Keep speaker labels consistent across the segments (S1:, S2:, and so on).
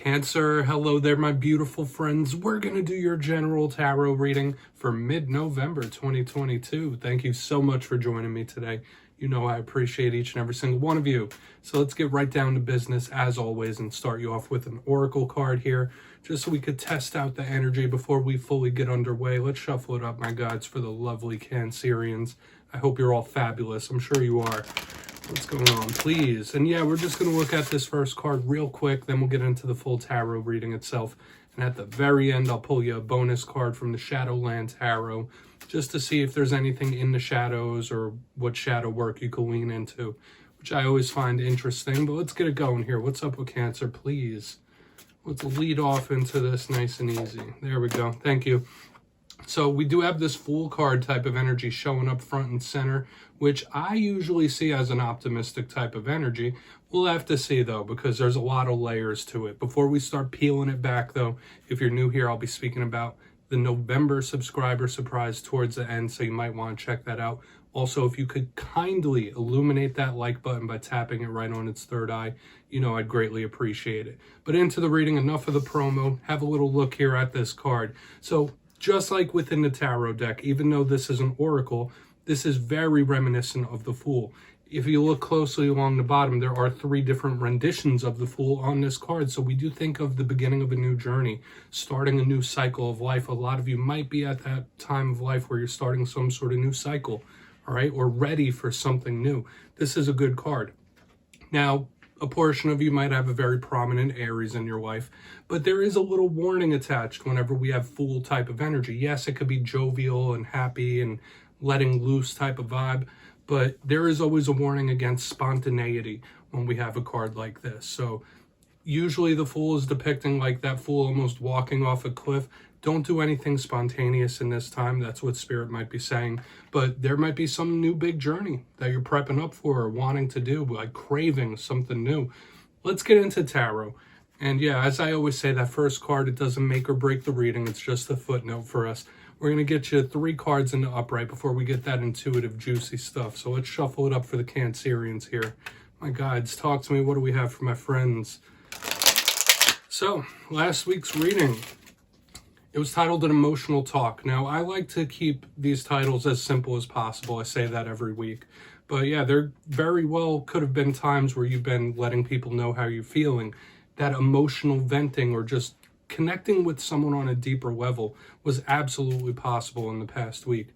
S1: Cancer, hello there, my beautiful friends. We're going to do your general tarot reading for mid-November 2022. Thank you so much for joining me today. You know I appreciate each and every single one of you. So let's get right down to business as always and start you off with an oracle card here, just so we could test out the energy before we fully get underway. Let's shuffle it up, my gods, for the lovely Cancerians. I hope you're all fabulous. I'm sure you are. What's going on, please? And yeah, we're just going to look at this first card real quick, then we'll get into the full tarot reading itself. And at the very end, I'll pull you a bonus card from the Shadowland Tarot, just to see if there's anything in the shadows or what shadow work you can lean into, which I always find interesting. But let's get it going here. What's up with Cancer, please? Let's lead off into this nice and easy. There we go. Thank you. So we do have this Fool card type of energy showing up front and center, which I usually see as an optimistic type of energy. We'll have to see, though, because there's a lot of layers to it. Before we start peeling it back, though, if you're new here, I'll be speaking about the November subscriber surprise towards the end, so you might want to check that out. Also, if you could kindly illuminate that like button by tapping it right on its third eye, you know I'd greatly appreciate it. But into the reading, enough of the promo. Have a little look here at this card. So just like within the tarot deck, even though this is an oracle, this is very reminiscent of the Fool. If you look closely along the bottom, there are 3 different renditions of the Fool on this card. So we do think of the beginning of a new journey, starting a new cycle of life. A lot of you might be at that time of life where you're starting some sort of new cycle, all right, or ready for something new. This is a good card. Now, a portion of you might have a very prominent Aries in your life, but there is a little warning attached whenever we have Fool type of energy. Yes, it could be jovial and happy and letting loose type of vibe, but there is always a warning against spontaneity when we have a card like this. So usually the Fool is depicting like that Fool almost walking off a cliff. Don't do anything spontaneous in this time. That's what Spirit might be saying. But there might be some new big journey that you're prepping up for or wanting to do, like craving something new. Let's get into tarot. And yeah, as I always say, that first card, it doesn't make or break the reading. It's just a footnote for us. We're going to get you 3 cards in the upright before we get that intuitive, juicy stuff. So let's shuffle it up for the Cancerians here. My guides, talk to me. What do we have for my friends? So, last week's reading, it was titled An Emotional Talk. Now, I like to keep these titles as simple as possible. I say that every week. But yeah, there very well could have been times where you've been letting people know how you're feeling. That emotional venting or just connecting with someone on a deeper level was absolutely possible in the past week.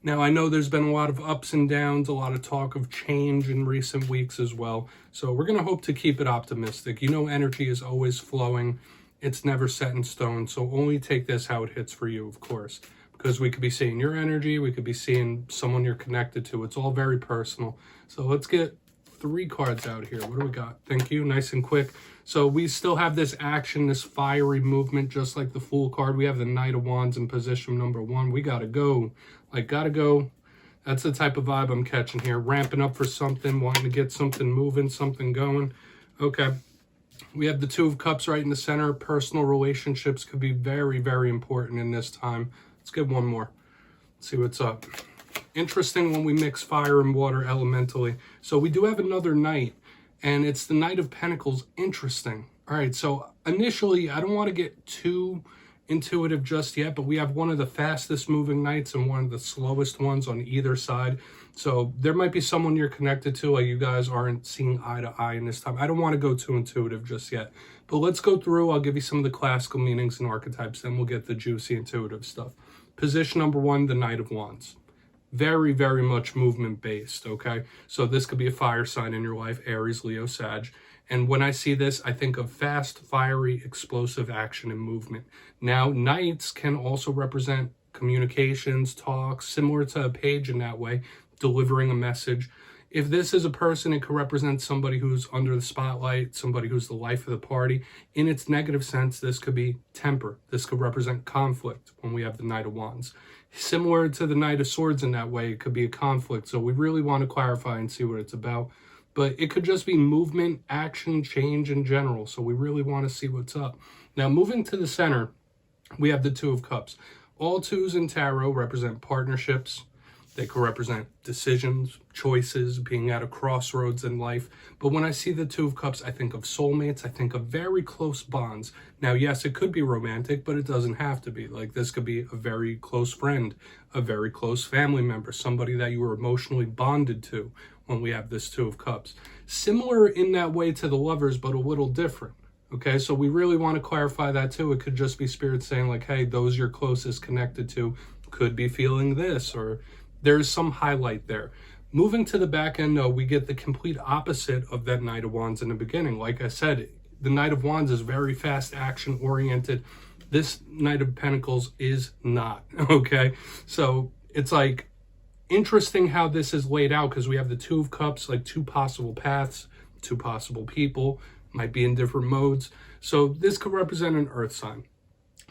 S1: Now, I know there's been a lot of ups and downs, a lot of talk of change in recent weeks as well. So we're going to hope to keep it optimistic. You know, energy is always flowing. It's never set in stone, so only take this how it hits for you, of course, because we could be seeing your energy, we could be seeing someone you're connected to. It's all very personal. So let's get 3 cards out here. What do we got? Thank you. Nice and quick. So we still have this action, this fiery movement, just like the Fool card. We have the Knight of Wands in position number 1. We got to go. Like, got to go. That's the type of vibe I'm catching here. Ramping up for something, wanting to get something moving, something going. Okay. We have the 2 of Cups right in the center. Personal relationships could be very, very important in this time. Let's get one more. Let's see what's up. Interesting when we mix fire and water elementally. So we do have another Knight, and it's the Knight of Pentacles. Interesting. All right, so initially, I don't want to get too intuitive just yet, but we have one of the fastest moving Knights and one of the slowest ones on either side. So there might be someone you're connected to, like you guys aren't seeing eye to eye in this time. I don't want to go too intuitive just yet, but let's go through. I'll give you some of the classical meanings and archetypes, then we'll get the juicy intuitive stuff. Position number 1, the Knight of Wands. Very, very much movement based, okay? So this could be a fire sign in your life, Aries, Leo, Sag. And when I see this, I think of fast, fiery, explosive action and movement. Now, Knights can also represent communications, talks, similar to a page in that way, delivering a message. If this is a person, it could represent somebody who's under the spotlight, somebody who's the life of the party. In its negative sense, this could be temper. This could represent conflict when we have the Knight of Wands. Similar to the Knight of Swords in that way, it could be a conflict. So we really want to clarify and see what it's about. But it could just be movement, action, change in general. So we really want to see what's up. Now, moving to the center, we have the 2 of Cups. All 2s in tarot represent partnerships, They could represent decisions, choices, being at a crossroads in life. But when I see the Two of Cups, I think of soulmates. I think of very close bonds. Now, yes, it could be romantic, but it doesn't have to be. Like, this could be a very close friend, a very close family member, somebody that you were emotionally bonded to when we have this Two of Cups. Similar in that way to the Lovers, but a little different. Okay, so we really want to clarify that too. It could just be spirit saying like, hey, those you're closest connected to could be feeling this, or there's some highlight there. Moving to the back end, though, we get the complete opposite of that Knight of Wands in the beginning. Like I said, the Knight of Wands is very fast action oriented. This Knight of Pentacles is not, okay? So it's like interesting how this is laid out, because we have the Two of Cups, like two possible paths, two possible people, might be in different modes. So this could represent an earth sign.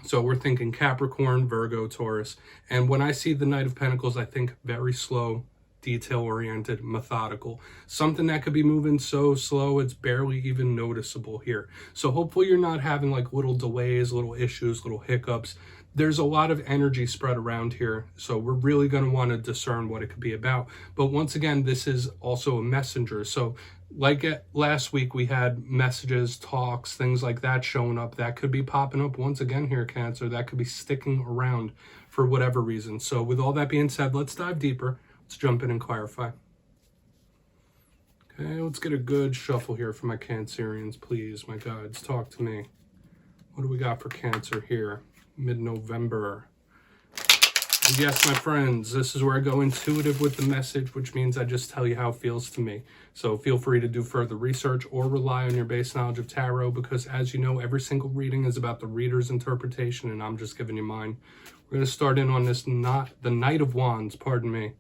S1: So we're thinking Capricorn, Virgo, Taurus. And when I see the Knight of Pentacles, I think very slow, detail-oriented, methodical. Something that could be moving so slow, it's barely even noticeable here. So hopefully you're not having like little delays, little issues, little hiccups. There's a lot of energy spread around here. So we're really going to want to discern what it could be about. But once again, this is also a messenger. So like last week, we had messages, talks, things like that showing up. That could be popping up once again here, Cancer. That could be sticking around for whatever reason. So with all that being said, let's dive deeper. Let's jump in and clarify. Okay, let's get a good shuffle here for my Cancerians, please. My guides, talk to me. What do we got for Cancer here? Mid-November. And yes, my friends, this is where I go intuitive with the message, which means I just tell you how it feels to me. So feel free to do further research or rely on your base knowledge of tarot, because as you know, every single reading is about the reader's interpretation, and I'm just giving you mine. We're going to start in on this, the Knight of Wands, pardon me.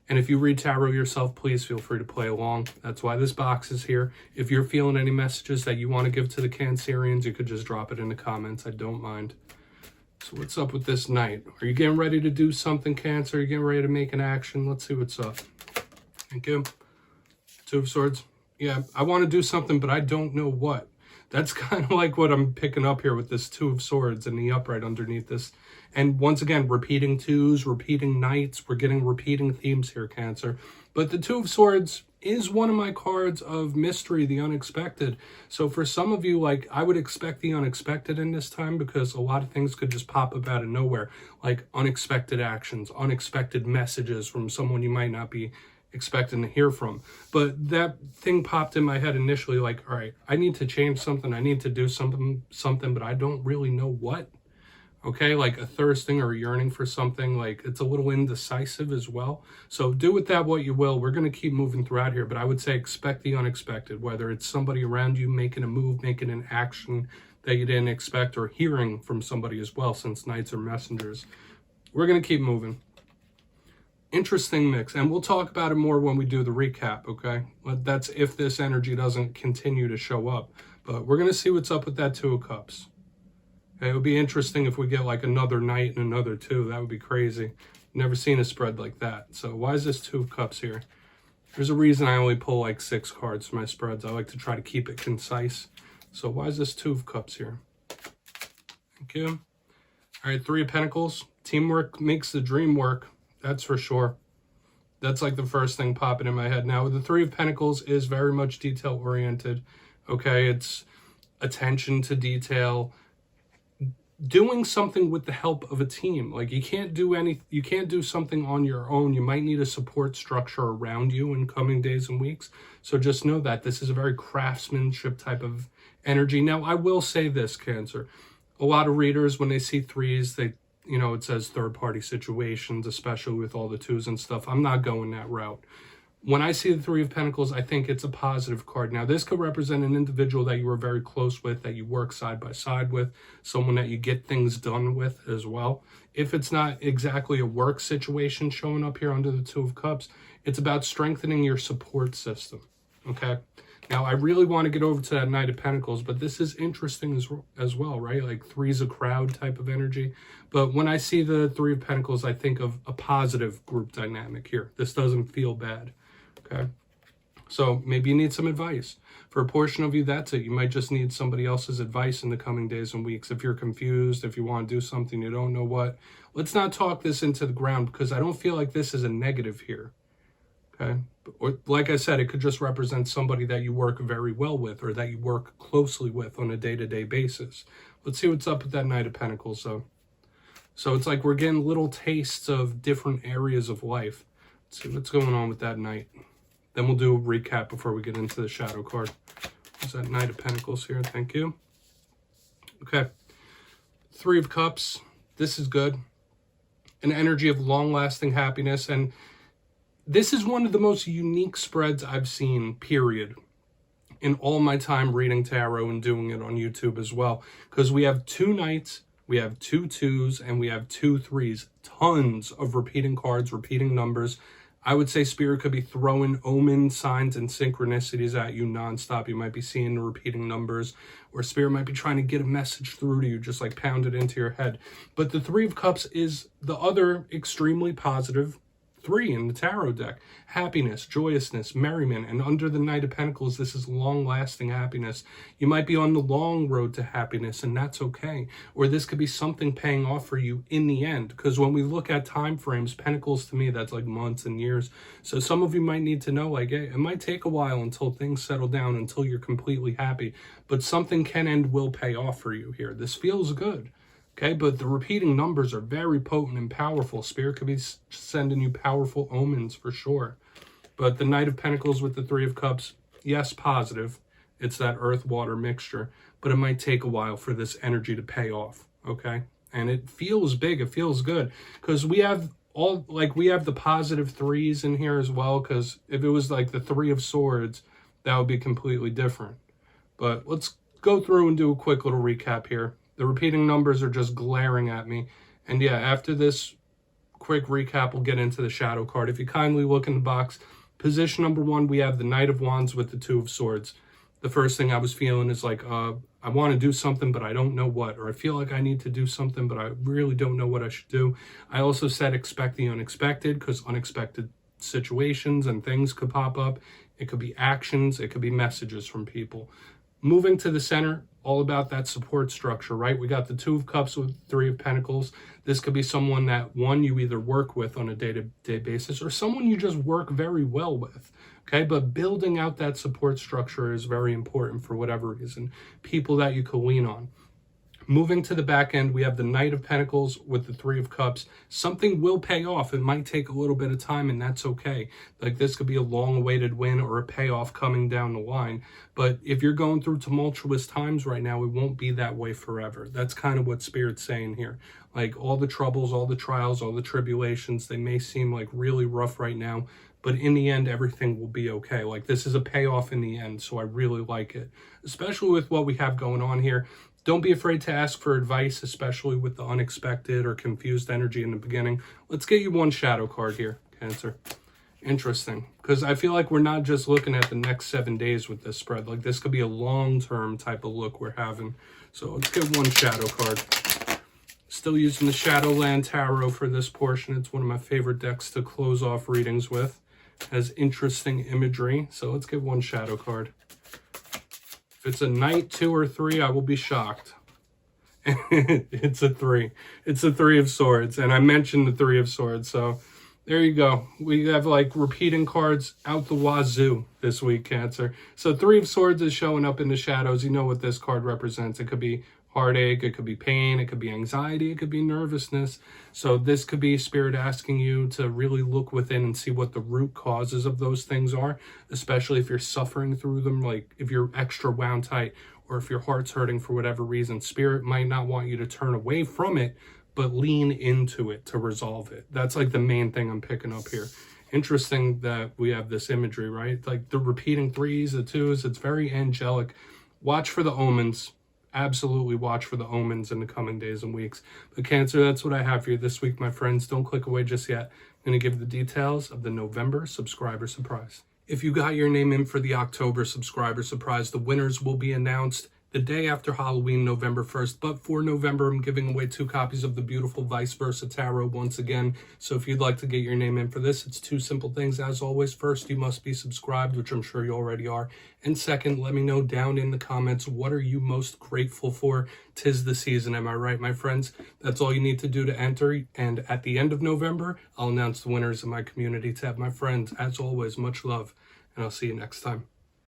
S1: And if you read tarot yourself, please feel free to play along. That's why this box is here. If you're feeling any messages that you want to give to the Cancerians, you could just drop it in the comments. I don't mind. So what's up with this Knight? Are you getting ready to do something, Cancer? Are you getting ready to make an action? Let's see what's up. Thank you. Two of Swords. Yeah, I want to do something, but I don't know what. That's kind of like what I'm picking up here with this Two of Swords and the upright underneath this. And once again, repeating twos, repeating knights. We're getting repeating themes here, Cancer. But the Two of Swords is one of my cards of mystery, the unexpected. So for some of you, like, I would expect the unexpected in this time, because a lot of things could just pop up out of nowhere, like unexpected actions, unexpected messages from someone you might not be expecting to hear from. But that thing popped in my head initially, like, all right, I need to change something. I need to do something, but I don't really know what. Okay, like a thirsting or a yearning for something, like it's a little indecisive as well. So do with that what you will. We're going to keep moving throughout here, but I would say expect the unexpected, whether it's somebody around you making a move, making an action that you didn't expect, or hearing from somebody as well, since knights are messengers. We're going to keep moving. Interesting mix, and we'll talk about it more when we do the recap, okay? That's if this energy doesn't continue to show up. But we're going to see what's up with that Two of Cups. Okay, it would be interesting if we get like another Knight and another two. That would be crazy. Never seen a spread like that. So why is this Two of Cups here? There's a reason I only pull like 6 cards for my spreads. I like to try to keep it concise. So why is this Two of Cups here? Thank you. All right, Three of Pentacles. Teamwork makes the dream work. That's for sure. That's like the first thing popping in my head. Now, the Three of Pentacles is very much detail oriented. Okay, it's attention to detail. Doing something with the help of a team. Like you can't do something on your own. You might need a support structure around you in coming days and weeks. So just know that this is a very craftsmanship type of energy. Now, I will say this, Cancer. A lot of readers, when they see threes, they, you know, it says third-party situations, especially with all the twos and stuff. I'm not going that route. When I see the Three of Pentacles, I think it's a positive card. Now, this could represent an individual that you were very close with, that you work side by side with, someone that you get things done with as well. If it's not exactly a work situation showing up here under the Two of Cups, it's about strengthening your support system, okay? Now, I really want to get over to that Knight of Pentacles, but this is interesting as well, right? Like three's a crowd type of energy. But when I see the Three of Pentacles, I think of a positive group dynamic here. This doesn't feel bad. Okay. So maybe you need some advice. For a portion of you, that's it. You might just need somebody else's advice in the coming days and weeks. If you're confused, if you want to do something, you don't know what. Let's not talk this into the ground, because I don't feel like this is a negative here. Okay? Or like I said, it could just represent somebody that you work very well with, or that you work closely with on a day-to-day basis. Let's see what's up with that Knight of Pentacles, though. So it's like we're getting little tastes of different areas of life. Let's see what's going on with that Knight. Then we'll do a recap before we get into the shadow card. There's that Knight of Pentacles here. Thank you. Okay. Three of Cups. This is good. An energy of long-lasting happiness. And this is one of the most unique spreads I've seen, period, in all my time reading tarot and doing it on YouTube as well. Because we have two Knights, we have two twos, and we have two threes. Tons of repeating cards, repeating numbers. I would say Spirit could be throwing omen signs and synchronicities at you nonstop. You might be seeing the repeating numbers, or Spirit might be trying to get a message through to you, just like pound it into your head. But the Three of Cups is the other extremely positive three in the tarot deck. Happiness, joyousness, merriment. And under the Knight of Pentacles, this is long-lasting happiness. You might be on the long road to happiness, and that's okay. Or this could be something paying off for you in the end. Because when we look at time frames, Pentacles to me, that's like months and years. So some of you might need to know, like, hey, it might take a while until things settle down, until you're completely happy. But something can and will pay off for you here. This feels good. Okay, but the repeating numbers are very potent and powerful. Spirit could be sending you powerful omens for sure. But the Knight of Pentacles with the Three of Cups, yes, positive. It's that earth-water mixture. But it might take a while for this energy to pay off, okay? And it feels big. It feels good. Because we have we have the positive threes in here as well. Because if it was like the Three of Swords, that would be completely different. But let's go through and do a quick little recap here. The repeating numbers are just glaring at me. And yeah, after this quick recap, we'll get into the shadow card. If you kindly look in the box, position number 1, we have the Knight of Wands with the Two of Swords. The first thing I was feeling is like, I want to do something, but I don't know what. Or I feel like I need to do something, but I really don't know what I should do. I also said expect the unexpected, because unexpected situations and things could pop up. It could be actions. It could be messages from people. Moving to the center, all about that support structure, right? We got the Two of Cups with Three of Pentacles. This could be someone that, one, you either work with on a day-to-day basis, or someone you just work very well with, okay? But building out that support structure is very important for whatever reason. People that you can lean on. Moving to the back end, we have the Knight of Pentacles with the Three of Cups. Something will pay off. It might take a little bit of time, and that's okay. Like, this could be a long-awaited win or a payoff coming down the line. But if you're going through tumultuous times right now, it won't be that way forever. That's kind of what Spirit's saying here. Like, all the troubles, all the trials, all the tribulations, they may seem like really rough right now, but in the end, everything will be okay. Like, this is a payoff in the end, so I really like it. Especially with what we have going on here. Don't be afraid to ask for advice, especially with the unexpected or confused energy in the beginning. Let's get you one shadow card here, Cancer. Interesting, because I feel like we're not just looking at the next 7 days with this spread. Like, this could be a long-term type of look we're having. So let's get one shadow card. Still using the Shadowland Tarot for this portion. It's one of my favorite decks to close off readings with. Has interesting imagery. So let's get one shadow card. If it's a Knight, 2 or 3, I will be shocked. It's a 3. It's a Three of Swords. And I mentioned the Three of Swords. So there you go. We have like repeating cards out the wazoo this week, Cancer. So Three of Swords is showing up in the shadows. You know what this card represents. It could be heartache, it could be pain, it could be anxiety, it could be nervousness. So this could be Spirit asking you to really look within and see what the root causes of those things are, especially if you're suffering through them, like if you're extra wound tight or if your heart's hurting for whatever reason. Spirit might not want you to turn away from it, but lean into it to resolve it. That's like the main thing I'm picking up here. Interesting that we have this imagery, right? Like the repeating 3s, the 2s, it's very angelic. Watch for the omens. Absolutely watch for the omens in the coming days and weeks. But Cancer, that's what I have for you this week, my friends. Don't click away just yet. I'm going to give the details of the November subscriber surprise. If you got your name in for the October subscriber surprise, the winners will be announced the day after Halloween, November 1st. But for November, I'm giving away 2 copies of the beautiful Vice Versa Tarot once again. So if you'd like to get your name in for this, it's 2 simple things. As always, first, you must be subscribed, which I'm sure you already are. And second, let me know down in the comments, what are you most grateful for? 'Tis the season, am I right, my friends? That's all you need to do to enter. And at the end of November, I'll announce the winners in my community tab. My friends, as always, much love, and I'll see you next time.